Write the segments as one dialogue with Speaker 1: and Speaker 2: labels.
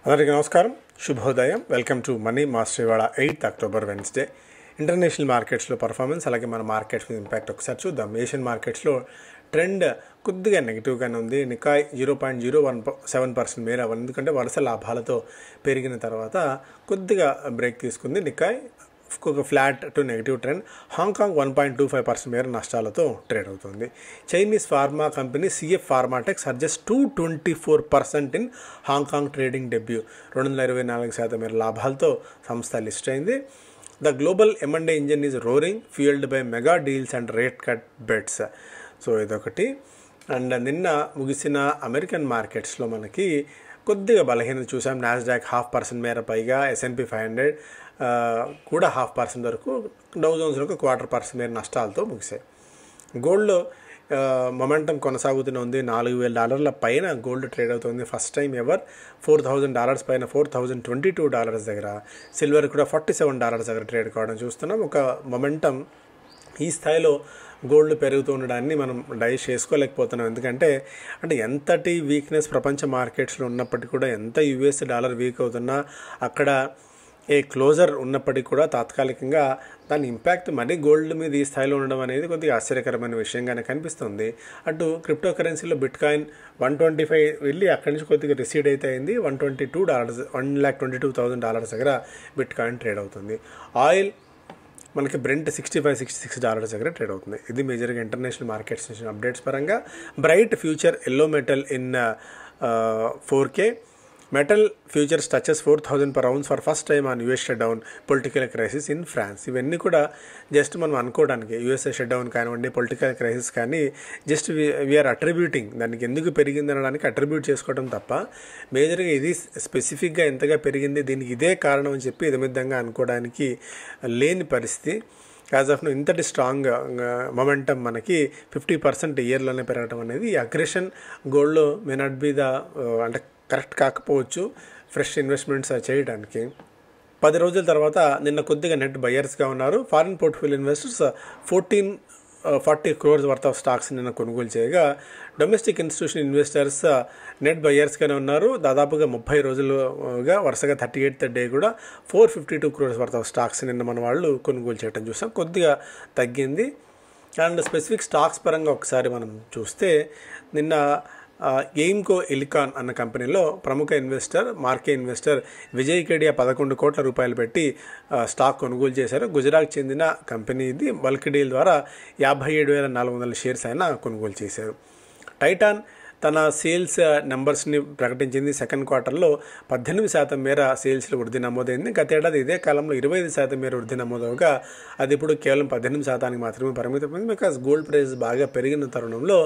Speaker 1: అందరికీ నమస్కారం, శుభోదయం. Welcome to money master. ఇవాళ 8th అక్టోబర్ వెన్స్డే. ఇంటర్నేషనల్ మార్కెట్స్లో పర్ఫార్మెన్స్, అలాగే మన మార్కెట్స్ మీద ఇంపాక్ట్ ఒకసారి చూద్దాం. ఏషియన్ మార్కెట్స్లో ట్రెండ్ కొద్దిగా నెగిటివ్గానే ఉంది. నికాయ్ 0.017% మేర, ఎందుకంటే వరుస లాభాలతో పెరిగిన తర్వాత కొద్దిగా బ్రేక్ తీసుకుంది నికాయ్. ఒక flat to negative trend. Hong Kong 1.25% మేర నష్టాలతో ట్రేడ్ అవుతుంది. Chinese pharma company CF Pharmatech surged 224% in Hong Kong trading debut. 224% మేర లాభాలతో సంస్థ లిస్ట్ అయింది. The global M&A engine is roaring, fueled by mega deals and rate cut bets. So ఇదొకటి. And నిన్న ముగిసిన అమెరికన్ మార్కెట్స్లో మనకి కొద్దిగా బలహీనత చూసాం. నాస్డాక్ 0.5% మేర పైగా, S&P 500 కూడా 0.5% వరకు, డౌ జోన్స్ ఒక 1/4% మేర నష్టాలతో ముగిశాయి. గోల్డ్లో మొమెంటం కొనసాగుతూనే ఉంది. $4,000 పైన గోల్డ్ ట్రేడ్ అవుతుంది. ఫస్ట్ టైం ఎవర్ $4,000 పైన, $4,022 దగ్గర. సిల్వర్ కూడా $47 దగ్గర ట్రేడ్ కావడం చూస్తున్నాం. ఒక మొమెంటం ఈ స్థాయిలో గోల్డ్ పెరుగుతూ ఉండడాన్ని మనం డైజెస్ట్ చేసుకోలేకపోతున్నాం. ఎందుకంటే ఎంతటి వీక్నెస్ ప్రపంచ మార్కెట్స్లో ఉన్నప్పటికీ కూడా, ఎంత US డాలర్ వీక్ అవుతున్నా, అక్కడ ఏ క్లోజర్ ఉన్నప్పటికీ కూడా తాత్కాలికంగా దాని ఇంపాక్ట్ మరీ గోల్డ్ మీద ఈ స్థాయిలో ఉండడం అనేది కొద్దిగా ఆశ్చర్యకరమైన విషయంగానే కనిపిస్తుంది. అటు క్రిప్టో కరెన్సీలో బిట్కాయిన్ 125 వెళ్ళి అక్కడి నుంచి కొద్దిగా రిసీడ్ అయితే అయింది. $122, $122,000 దగ్గర బిట్కాయిన్ ట్రేడ్ అవుతుంది. ఆయిల్ మనకి బ్రెంట్ $65-66 దగ్గర ట్రేడ్ అవుతుంది. ఇది మేజర్గా ఇంటర్నేషనల్ మార్కెట్స్ నుంచి అప్డేట్స్ పరంగా. Bright future yellow metal in 4K. Metal futures touches 4,000 per ounce for first time on US shutdown, political crisis in France. ఇవన్నీ కూడా జస్ట్ మనం అనుకోవడానికి, USA షట్డౌన్ కానివ్వండి, పొలిటికల్ క్రైసిస్ కానీ, జస్ట్ వీఆర్ అట్రిబ్యూటింగ్, దానికి ఎందుకు పెరిగింది అనడానికి అట్రిబ్యూట్ చేసుకోవడం తప్ప, మేజర్గా ఇది స్పెసిఫిక్గా ఎంతగా పెరిగింది, దీనికి ఇదే కారణం అని చెప్పి ఇదమిద్దంగా అనుకోవడానికి లేని పరిస్థితి. యాజ్ ఆఫ్ నో ఇంతటి స్ట్రాంగ్ మొమెంటం మనకి 50% ఇయర్లోనే పెరగడం అనేది, ఈ అగ్రెషన్ గోల్డ్లో మే నాట్ బి ద అంటే కరెక్ట్ కాకపోవచ్చు ఫ్రెష్ ఇన్వెస్ట్మెంట్స్ చేయడానికి. 10 రోజుల తర్వాత నిన్న కొద్దిగా నెట్ బయర్స్గా ఉన్నారు. Foreign portfolio investors 40 crores worth of stocks నిన్న కొనుగోలు చేయగా, డొమెస్టిక్ ఇన్స్టిట్యూషన్ ఇన్వెస్టర్స్ నెట్ బయర్స్గానే ఉన్నారు. దాదాపుగా 30 రోజులుగా వరుసగా 38th డే కూడా 452 crores వర్త్ ఆఫ్ స్టాక్స్ నిన్న మన వాళ్ళు కొనుగోలు చేయడం చూసాం. కొద్దిగా తగ్గింది. అండ్ స్పెసిఫిక్ స్టాక్స్ పరంగా ఒకసారి మనం చూస్తే, నిన్న ఎయిమ్కో ఎలికాన్ అన్న కంపెనీలో ప్రముఖ ఇన్వెస్టర్, మార్కే ఇన్వెస్టర్ విజయ్ కేడియా 11 కోట్ల రూపాయలు పెట్టి స్టాక్ కొనుగోలు చేశారు. గుజరాత్ చెందిన కంపెనీ ఇది. బల్క్ డీల్ ద్వారా 57,400 షేర్స్ అయినా కొనుగోలు చేశారు. టైటాన్ తన సేల్స్ నెంబర్స్ని ప్రకటించింది. సెకండ్ క్వార్టర్లో 18% మేర సేల్స్లో వృద్ధి నమోదైంది. గతేడాది ఇదే కాలంలో 25% మేర వృద్ధి నమోదవగా, అది ఇప్పుడు కేవలం 18% మాత్రమే పరిమితమైంది. బికాస్ గోల్డ్ ప్రైస్ బాగా పెరిగిన తరుణంలో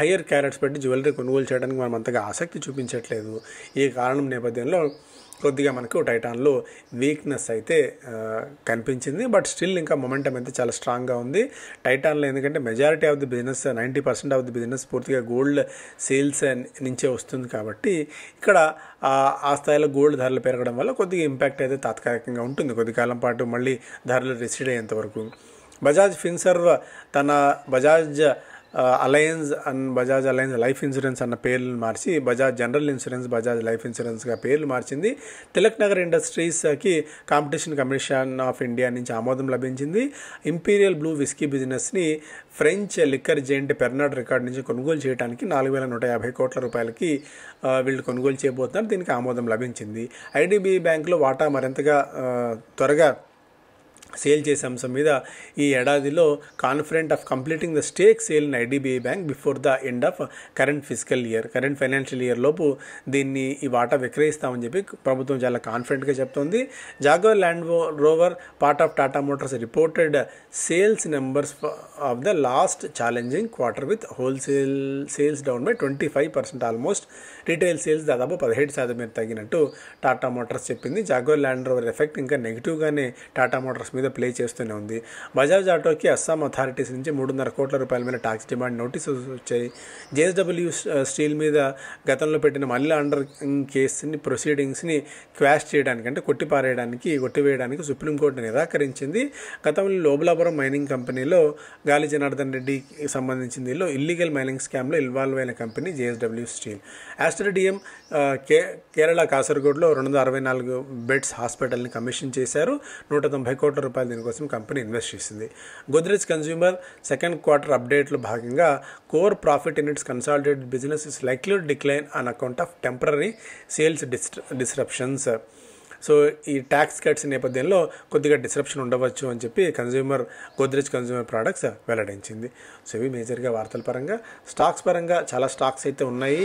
Speaker 1: హయ్యర్ క్యారెట్స్ పెట్టి జ్యువెలరీ కొనుగోలు చేయడానికి మనం అంతగా ఆసక్తి చూపించట్లేదు. ఈ కారణం నేపథ్యంలో కొద్దిగా మనకు టైటాన్లో వీక్నెస్ అయితే కనిపించింది. బట్ స్టిల్ ఇంకా మొమెంటం అయితే చాలా స్ట్రాంగ్గా ఉంది టైటాన్లో. ఎందుకంటే majority of the business, 90% of the business పూర్తిగా గోల్డ్ సేల్స్ నుంచే వస్తుంది. కాబట్టి ఇక్కడ ఆ స్థాయిలో గోల్డ్ ధరలు పెరగడం వల్ల కొద్దిగా ఇంపాక్ట్ అయితే తాత్కాలికంగా ఉంటుంది, కొద్ది కాలం పాటు మళ్ళీ ధరలు రిసీడ్ అయ్యేంత వరకు. బజాజ్ ఫిన్సర్వ్ తన బజాజ్ అలయన్స్ లైఫ్ ఇన్సూరెన్స్ అన్న పేర్లు మార్చి Bajaj General Insurance, Bajaj Life ఇన్సూరెన్స్గా పేర్లు మార్చింది. తిలక్ నగర్ ఇండస్ట్రీస్కి కాంపిటీషన్ కమిషన్ ఆఫ్ ఇండియా నుంచి ఆమోదం లభించింది. ఇంపీరియల్ బ్లూ విస్కీ బిజినెస్ని French liquor giant Pernod Ricard నుంచి కొనుగోలు చేయడానికి 4,150 కోట్ల రూపాయలకి వీళ్ళు కొనుగోలు చేయబోతున్నారు. దీనికి ఆమోదం లభించింది. IDBI బ్యాంకులో వాటా మరింతగా త్వరగా సేల్ చేసే అంశం మీద ఈ ఏడాదిలో confident of completing the stake sale in IDBI bank before the end of current financial year లోపు దీన్ని ఈ వాటా విక్రయిస్తామని చెప్పి ప్రభుత్వం చాలా కాన్ఫిడెంట్గా చెప్తోంది. Jaguar land rover part of Tata Motors reported sales numbers of the last challenging quarter with wholesale sales down by 25% almost. Retail sales దాదాపు 17% మీద తగ్గినట్టు టాటా మోటార్స్ చెప్పింది. జాగ్వార్ ల్యాండ్ రోవర్ ఎఫెక్ట్ ఇంకా నెగిటివ్గానే టాటా మోటార్స్ మీద ప్లే చేస్తూనే ఉంది. బజాజ్ ఆటోకి అస్సాం అథారిటీస్ నుంచి 3.5 కోట్ల రూపాయల మీద ట్యాక్స్ డిమాండ్ నోటీసెస్ వచ్చాయి. జేఎస్డబ్ల్యూ స్టీల్ మీద గతంలో పెట్టిన మనీ లాండరింగ్ కేసుని ప్రొసీడింగ్స్ని క్వాష్ చేయడానికి అంటే కొట్టివేయడానికి సుప్రీంకోర్టు నిరాకరించింది. గతంలో లోబలాపురం మైనింగ్ కంపెనీలో గాలి జనార్దన్ రెడ్డికి సంబంధించిన దీనిలో ఇల్లీగల్ మైనింగ్ స్కామ్లో ఇన్వాల్వ్ అయిన company JSW Steel. Aster DM Kerala కాసర్గోడ్లో 264 బెడ్స్ హాస్పిటల్ని కమిషన్ చేశారు. 190 కోట్ల రూపాయలు దీనికోసం కంపెనీ ఇన్వెస్ట్ చేసింది. గోద్రేజ్ కన్స్యూమర్ సెకండ్ క్వార్టర్ అప్డేట్లో భాగంగా core profit in its consolidated business is likely to decline on account of temporary sales disruptions. So ఈ ట్యాక్స్ కట్స్ నేపథ్యంలో కొద్దిగా డిస్రప్షన్ ఉండవచ్చు అని చెప్పి గోద్రేజ్ కన్స్యూమర్ ప్రోడక్ట్స్ వెల్లడించింది. సో ఇవి మేజర్గా వార్తల పరంగా. స్టాక్స్ పరంగా చాలా స్టాక్స్ అయితే ఉన్నాయి.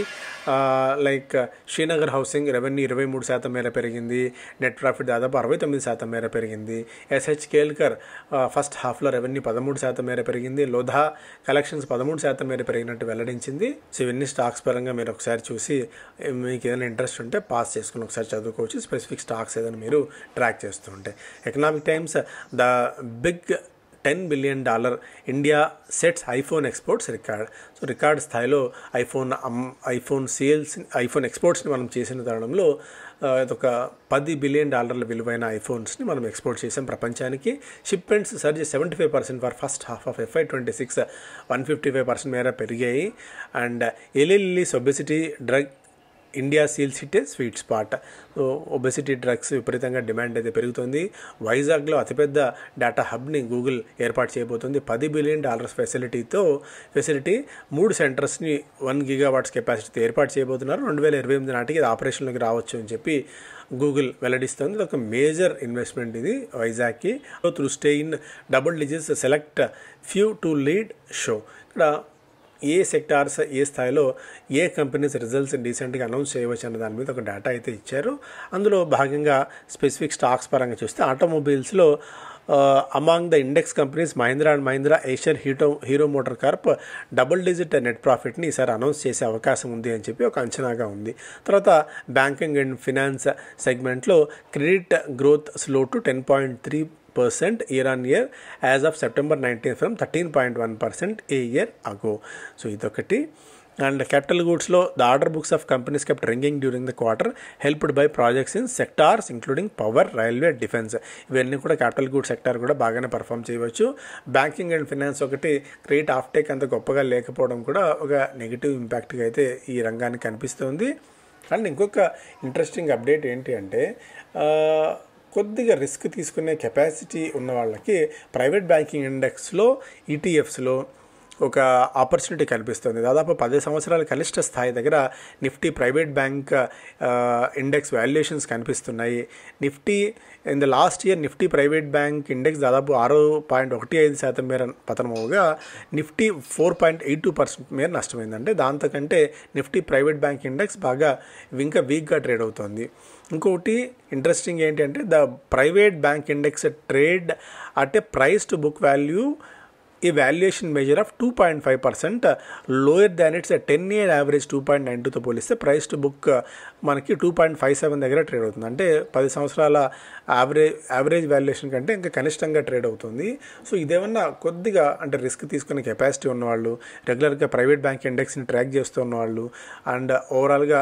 Speaker 1: లైక్ శ్రీనగర్ హౌసింగ్ రెవెన్యూ 23% మేర పెరిగింది. నెట్ ప్రాఫిట్ దాదాపు 69% మేర పెరిగింది. ఎస్హెచ్ కేల్కర్ ఫస్ట్ హాఫ్లో రెవెన్యూ 13% మేర పెరిగింది. లోధా కలెక్షన్స్ 13% మేర పెరిగినట్టు వెల్లడించింది. సో ఇవన్నీ స్టాక్స్ పరంగా మీరు ఒకసారి చూసి మీకు ఏదైనా ఇంట్రెస్ట్ ఉంటే పాస్ చేసుకుని ఒకసారి చదువుకోవచ్చు. స్పెసిఫిక్ స్టాక్స్ ఏదైనా మీరు ట్రాక్ చేస్తూ ఉంటే. Economic Times the big $10 billion India sets iPhone exports record. So record స్థాయిలో ఐఫోన్ ఎక్స్పోర్ట్స్ని మనం చేసిన తరుణంలో ఒక $10 billion విలువైన ఐఫోన్స్ని మనం ఎక్స్పోర్ట్ చేసాం ప్రపంచానికి. Shipments surge 75% for first half of FY26 155% మేర పెరిగాయి. And Eli Lilly's obesity drug India sales hit sweet spot. So obesity drugs విపరీతంగా డిమాండ్ అయితే పెరుగుతుంది. వైజాగ్లో అతిపెద్ద డేటా హబ్ని గూగుల్ ఏర్పాటు చేయబోతుంది. $10 billion ఫెసిలిటీ 3 సెంటర్స్ని 1 GW కెపాసిటీతో ఏర్పాటు చేయబోతున్నారు. 2028 నాటికి ఇది ఆపరేషన్లోకి రావచ్చు అని చెప్పి గూగుల్ వెల్లడిస్తుంది. ఇది ఒక మేజర్ ఇన్వెస్ట్మెంట్ ఇది వైజాగ్కి. Through stay in double digits select few to lead show. ఇక్కడ ఏ సెక్టార్స్ ఏ స్థాయిలో ఏ కంపెనీస్ రిజల్ట్స్ డీసెంట్గా అనౌన్స్ చేయవచ్చు అన్న దాని మీద ఒక డేటా అయితే ఇచ్చారు. అందులో భాగంగా స్పెసిఫిక్ స్టాక్స్ పరంగా చూస్తే ఆటోమొబైల్స్లో among the index companies Mahindra and Mahindra, Eicher, Hero MotoCorp double digit net ప్రాఫిట్ని ఈసారి అనౌన్స్ చేసే అవకాశం ఉంది అని చెప్పి ఒక అంచనాగా ఉంది. తర్వాత బ్యాంకింగ్ అండ్ ఫినాన్స్ సెగ్మెంట్లో credit growth slow to 10.3% year-on-year as of September 19th from 13.1% a year ago. So idokati. And capital goods lo the order books of companies kept ringing during the quarter, helped by projects in sectors including power, railway, defense. ఇవన్నీ కూడా capital goods sector కూడా బాగానే perform చేయవచ్చు. Banking and finance ఒకటి credit offtake అంత గొప్పగా లేకపోవడం కూడా ఒక నెగిటివ్ ఇంపాక్ట్గా అయితే ఈ రంగానికి కనిపిస్తుంది. అండ్ ఇంకొక ఇంట్రెస్టింగ్ అప్డేట్ ఏంటి అంటే కొద్దిగా రిస్క్ తీసుకునే కెపాసిటీ ఉన్న వాళ్ళకి ప్రైవేట్ బ్యాంకింగ్ ఇండెక్స్లో ఈటీఎఫ్స్లో ఒక ఆపర్చునిటీ కనిపిస్తుంది. దాదాపు 10 సంవత్సరాల కనిష్ట స్థాయి దగ్గర Nifty private bank index valuations కనిపిస్తున్నాయి. Nifty in the last year Nifty private bank index దాదాపు 6.15% మేర పతనమవగా నిఫ్టీ 4.82% మేర నష్టమైందంటే దాంతకంటే నిఫ్టీ ప్రైవేట్ బ్యాంక్ ఇండెక్స్ బాగా ఇంకా వీక్గా ట్రేడ్ అవుతుంది. ఇంకొకటి ఇంట్రెస్టింగ్ ఏంటంటే the private bank index trade at a price to book value a valuation measure of 2.5% lower than its 10-year average 2.92తో పోలిస్తే ప్రైస్ టు బుక్ మనకి 2.57 దగ్గర ట్రేడ్ అవుతుంది. అంటే 10 సంవత్సరాల యావరేజ్ వాల్యుయేషన్ కంటే ఇంకా కనిష్టంగా ట్రేడ్ అవుతుంది. సో ఇదేమన్నా కొద్దిగా అంటే రిస్క్ తీసుకునే కెపాసిటీ ఉన్నవాళ్ళు, రెగ్యులర్గా ప్రైవేట్ బ్యాంక్ ఇండెక్స్ని ట్రాక్ చేస్తూ ఉన్నవాళ్ళు అండ్ ఓవరాల్గా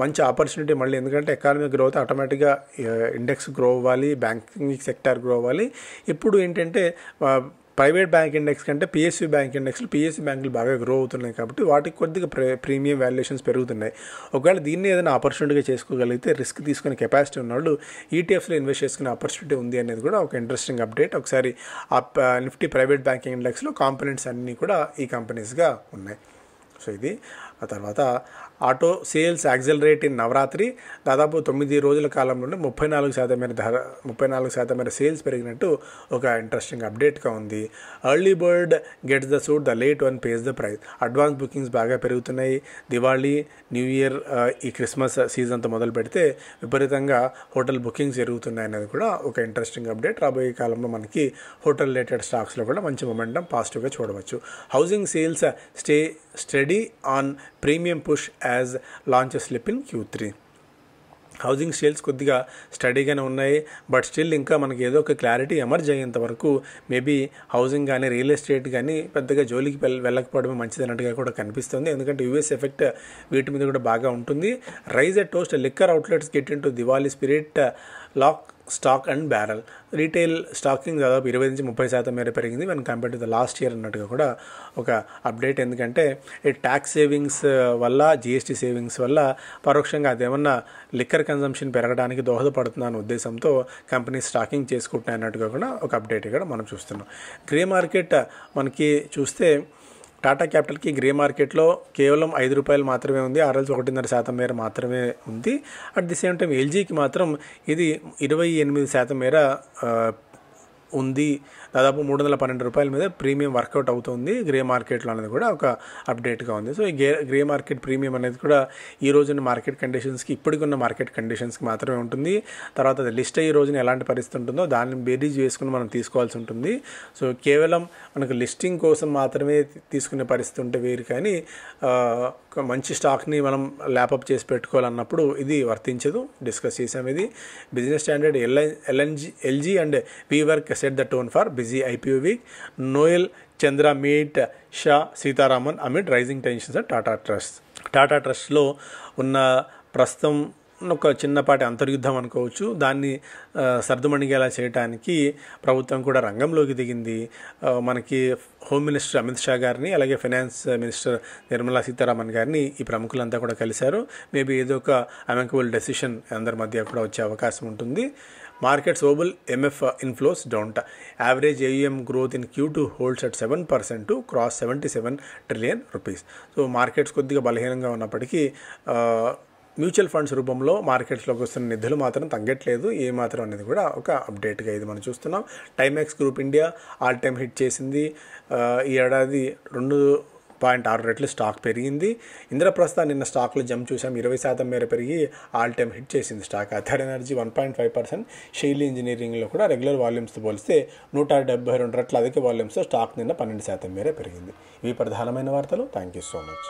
Speaker 1: మంచి ఆపర్చునిటీ మళ్ళీ ఎందుకంటే ఎకానమీ గ్రోత్ ఆటోమేటిక్గా ఇండెక్స్ గ్రో అవ్వాలి, బ్యాంకింగ్ సెక్టార్ గ్రో అవ్వాలి. ఇప్పుడు ఏంటంటే ప్రైవేట్ బ్యాంక్ ఇండెక్స్ కంటే పిఎస్యూ బ్యాంక్ ఇండెక్స్లో పిఎస్యూ బ్యాంకులు బాగా గ్రో అవుతున్నాయి కాబట్టి వాటికి కొద్దిగా ప్రీమియం వాల్యుయేషన్స్ పెరుగుతున్నాయి. ఒకవేళ దీన్ని ఏదైనా ఆపర్చునిటీగా చేసుకోగలిగితే రిస్క్ తీసుకునే కెపాసిటీ ఉన్నవాళ్ళు ఈటీఎఫ్స్లో ఇన్వెస్ట్ చేసుకునే ఆపర్చునిటీ ఉంది అనేది కూడా ఒక ఇంట్రెస్టింగ్ అప్డేట్. ఒకసారి ఆ నిఫ్టీ ప్రైవేట్ బ్యాంకింగ్ ఇండెక్స్లో కాంపోనెంట్స్ అన్నీ కూడా ఈ కంపెనీస్గా ఉన్నాయి. సో ఇది ఆ తర్వాత auto sales accelerate in Navratri దాదాపు 9 రోజుల కాలంలోనే 34% మేర సేల్స్ పెరిగినట్టు ఒక ఇంట్రెస్టింగ్ అప్డేట్గా ఉంది. Early bird gets the suit, the late one pays the price. Advance bookings బాగా పెరుగుతున్నాయి. దివాళీ, న్యూ ఇయర్, ఈ క్రిస్మస్ సీజన్తో మొదలు పెడితే విపరీతంగా హోటల్ బుకింగ్స్ జరుగుతున్నాయి అనేది కూడా ఒక ఇంట్రెస్టింగ్ అప్డేట్. రాబోయే కాలంలో మనకి హోటల్ రిలేటెడ్ స్టాక్స్లో కూడా మంచి మొమెంటం పాజిటివ్గా చూడవచ్చు. Housing sales stay study on premium push as launches slip in Q3. Housing sales కొద్దిగా స్టడీగానే ఉన్నాయి, బట్ స్టిల్ ఇంకా మనకి ఏదో ఒక క్లారిటీ ఎమర్జ్ అయ్యేంత వరకు మేబీ హౌసింగ్ కానీ రియల్ ఎస్టేట్ కానీ పెద్దగా జోలికి వెళ్ళకపోవడమే మంచిది అన్నట్టుగా కూడా కనిపిస్తుంది. ఎందుకంటే యూఎస్ ఎఫెక్ట్ వీటి మీద కూడా బాగా ఉంటుంది. Raise at toast liquor outlets get in to Diwali spirit, lock stock and barrel. Retail stocking దాదాపు 20-30% మేర పెరిగింది when compare to the last year అన్నట్టుగా కూడా ఒక అప్డేట్. ఎందుకంటే ఈ ట్యాక్స్ సేవింగ్స్ వల్ల, జిఎస్టీ సేవింగ్స్ వల్ల పరోక్షంగా అదేమన్నా లిక్కర్ కన్జంప్షన్ పెరగడానికి దోహదపడుతున్న ఉద్దేశంతో కంపెనీ స్టాకింగ్ చేసుకుంటున్నాయి అన్నట్టుగా కూడా ఒక అప్డేట్ ఇక్కడ మనం చూస్తున్నాం. గ్రే మార్కెట్ మనకి చూస్తే టాటా క్యాపిటల్కి గ్రే మార్కెట్లో కేవలం ₹5 మాత్రమే ఉంది, ఆర్ఎల్స్ 1.5% మేర మాత్రమే ఉంది. అట్ ది సేమ్ టైం ఎల్జీకి మాత్రం ఇది 28% మేర ఉంది. దాదాపు ₹312 మీద ప్రీమియం వర్కౌట్ అవుతుంది గ్రే మార్కెట్లో అనేది కూడా ఒక అప్డేట్గా ఉంది. సో ఈ గ్రే మార్కెట్ ప్రీమియం అనేది కూడా ఈ రోజున మార్కెట్ కండిషన్స్కి, ఇప్పటికున్న మార్కెట్ కండిషన్స్కి మాత్రమే ఉంటుంది. తర్వాత అది లిస్ట్ అయ్యే రోజున ఎలాంటి పరిస్థితి ఉంటుందో దాన్ని బేరీజ్ వేసుకుని మనం తీసుకోవాల్సి ఉంటుంది. సో కేవలం మనకు లిస్టింగ్ కోసం మాత్రమే తీసుకునే పరిస్థితి ఉంటే వేరు, కానీ ఒక మంచి స్టాక్ని మనం ల్యాపప్ చేసి పెట్టుకోవాలన్నప్పుడు ఇది వర్తించదు. డిస్కస్ చేసాం. ఇది Business Standard LG and WeWork set the tone for busy IPO week. Noel Chandra meet Shah Sitharaman amid rising tensions at Tata ట్రస్ట్లో ఉన్న ప్రస్తుతం ఒక చిన్నపాటి అంతర్యుద్ధం అనుకోవచ్చు. దాన్ని సర్దుమణిగేలా చేయడానికి ప్రభుత్వం కూడా రంగంలోకి దిగింది. మనకి హోమ్ మినిస్టర్ అమిత్ షా గారిని, అలాగే ఫైనాన్స్ మినిస్టర్ నిర్మలా సీతారామన్ గారిని ఈ ప్రముఖులంతా కూడా కలిశారు. మేబీ ఏదో ఒక అమెంకబుల్ డెసిషన్ అందరి మధ్య కూడా వచ్చే అవకాశం ఉంటుంది. Markets Obul MF inflows don't. Average AUM growth in Q2 holds at 7% to cross ₹77 trillion. So markets కొద్దిగా బలహీనంగా ఉన్నప్పటికీ మ్యూచువల్ ఫండ్స్ రూపంలో మార్కెట్స్లోకి వస్తున్న నిధులు మాత్రం తగ్గట్లేదు ఏమాత్రం అనేది కూడా ఒక అప్డేట్గా ఇది మనం చూస్తున్నాం. టైమెక్స్ group India all time hit చేసింది. ఈ ఏడాది 2.6 రెట్లు స్టాక్ పెరిగింది. ఇంద్రప్రస్థ నిన్న స్టాక్లో జంప్ చూసాం, 20% మేర పెరిగి ఆల్ టైమ్ హిట్ చేసింది స్టాక్. అథర్ ఎనర్జీ 1.5%, షెయిల్ ఇంజనీరింగ్లో కూడా రెగ్యులర్ వాల్యూమ్స్తో పోలిస్తే 172 రెట్ల అధిక వాల్యూమ్స్తో స్టాక్ నిన్న 12% మేర పెరిగింది. ఇవి ప్రధానమైన వార్తలు. Thank you so much.